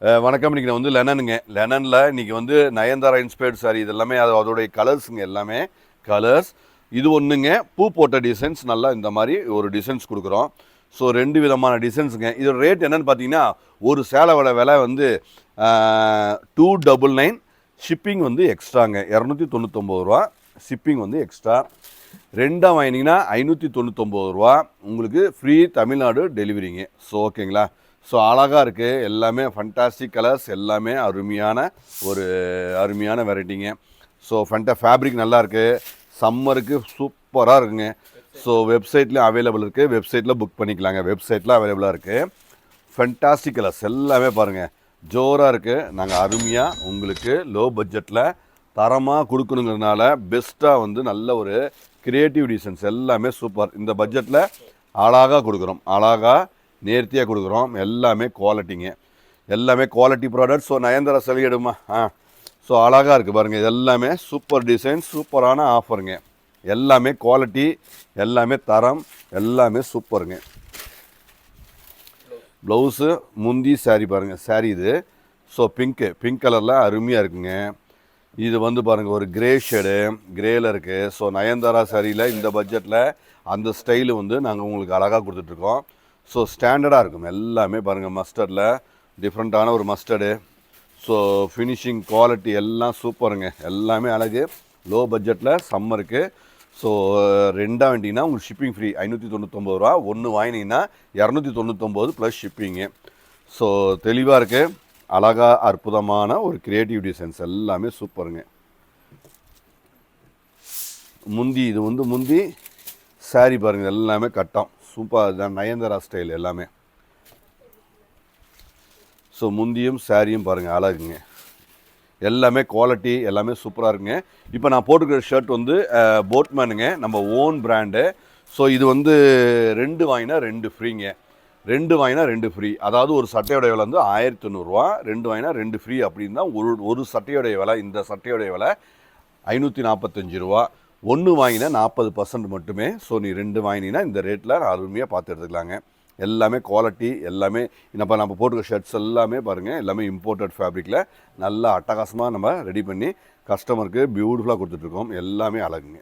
வணக்கம். இன்றைக்கி நான் வந்து லெனனுங்க. லெனனில் இன்றைக்கி வந்து நயன்தாரா இன்ஸ்பயர்ட் சாரி இது எல்லாமே அதோடைய கலர்ஸுங்க, எல்லாமே கலர்ஸ். இது ஒன்றுங்க, பூ போட்ட டிசைன்ஸ், நல்லா இந்த மாதிரி ஒரு டிசைன்ஸ் கொடுக்குறோம். ஸோ 2 விதமான டிசைன்ஸுங்க. இதோட ரேட் என்னென்னு பார்த்தீங்கன்னா, ஒரு சேலையோட விலை வந்து 299. ஷிப்பிங் வந்து எக்ஸ்ட்ராங்க, 299 ரூபா. ஷிப்பிங் வந்து எக்ஸ்ட்ரா. ரெண்டாக வாங்கினீங்கன்னா 599 ரூபா. உங்களுக்கு ஃப்ரீ தமிழ்நாடு டெலிவரிங்க. ஸோ ஓகேங்களா. ஸோ அழகாக இருக்குது, எல்லாமே ஃபண்டாஸ்டிக் கலர்ஸ், எல்லாமே அருமையான வெரைட்டிங்க. ஸோ ஃபேப்ரிக் நல்லாயிருக்கு, சம்மருக்கு சூப்பராக இருக்குங்க. ஸோ வெப்சைட்லேயும் அவைலபிள் இருக்குது, வெப்சைட்டில் புக் பண்ணிக்கலாங்க. வெப்சைட்டில் அவைலபிளாக இருக்குது. ஃபண்டாஸ்டிக் கலர்ஸ் எல்லாமே பாருங்கள், ஜோராக இருக்குது. நாங்கள் அருமையாக உங்களுக்கு லோ பட்ஜெட்டில் தரமாக கொடுக்கணுங்கிறதுனால பெஸ்ட்டாக வந்து நல்ல ஒரு கிரியேட்டிவ் டிசைன்ஸ் எல்லாமே சூப்பர். இந்த பட்ஜெட்டில் அழகாக கொடுக்குறோம், அழகாக நேர்த்தியாக கொடுக்குறோம். எல்லாமே குவாலிட்டிங்க, எல்லாமே குவாலிட்டி ப்ராடக்ட். ஸோ நயன்தாரா சலுகைடுமா. ஸோ அழகாக இருக்குது பாருங்கள், எல்லாமே சூப்பர் டிசைன், சூப்பரான ஆஃபருங்க. எல்லாமே குவாலிட்டி, எல்லாமே தரம், எல்லாமே சூப்பருங்க. ப்ளவுஸு, முந்தி, சாரீ பாருங்கள், சாரீ இது. ஸோ பிங்க் கலரில் அருமையாக இருக்குங்க. இது வந்து பாருங்கள் ஒரு கிரே ஷேடு, கிரேயில் இருக்குது. ஸோ நயன்தாரா சாரியில் இந்த பட்ஜெட்டில் அந்த ஸ்டைலு வந்து நாங்கள் உங்களுக்கு அழகாக கொடுத்துட்ருக்கோம். ஸோ ஸ்டாண்டர்டாக இருக்கும் எல்லாமே பாருங்கள். மஸ்டர்டில் டிஃப்ரெண்ட்டான ஒரு மஸ்டர்டு. ஸோ ஃபினிஷிங் குவாலிட்டி எல்லாம் சூப்பருங்க, எல்லாமே அழகு. லோ பட்ஜெட்டில் சம்மருக்கு. ஸோ ரெண்டாக வேண்டிங்கன்னா உங்களுக்கு ஷிப்பிங் ஃப்ரீ, 599 ரூபா. ஒன்று வாங்கினீங்கன்னா 299 ப்ளஸ் ஷிப்பிங்கு. ஸோ தெளிவாக இருக்குது, அழகாக அற்புதமான ஒரு கிரியேட்டிவ் டிசைன்ஸ், எல்லாமே சூப்பருங்க. முந்தி, இது வந்து முந்தி சாரீ பாருங்கள், எல்லாமே கட்டம் சூப்பர் தான், நயன்தாரா ஸ்டைல் எல்லாமே. ஸோ முந்தியும் சாரியும் பாருங்கள், அழகுங்க. எல்லாமே குவாலிட்டி, எல்லாமே சூப்பராக இருக்குங்க. இப்போ நான் போட்டுக்கிற ஷர்ட் வந்து போட்மேனுங்க, நம்ம ஓன் பிராண்டு. ஸோ இது வந்து 2 வாங்கினா 2 ஃப்ரீங்க. 2 வாங்கினா 2 ஃப்ரீ. அதாவது ஒரு சட்டையோடைய விலை வந்து 1900 ரூபா, 2 வாங்கினா 2 ஃப்ரீ. அப்படின்னு தான் ஒரு சட்டையோடைய விலை. இந்த சட்டையோடைய விலை 545 ரூபா. ஒன்று வாங்கினா 40% மட்டுமே. ஸோ நீ 2 வாங்கினீங்கன்னா இந்த ரேட்டில் அருமையாக பார்த்து எடுத்துக்கலாங்க. எல்லாமே குவாலிட்டி, எல்லாமே நம்ம போட்டுக்க ஷர்ட்ஸ் எல்லாமே பாருங்கள், எல்லாமே இம்போர்ட்டட் ஃபேப்ரிக்கில் நல்லா அட்டகாசமாக நம்ம ரெடி பண்ணி கஸ்டமருக்கு பியூட்டிஃபுல்லாக கொடுத்துட்ருக்கோம். எல்லாமே அழகுங்க.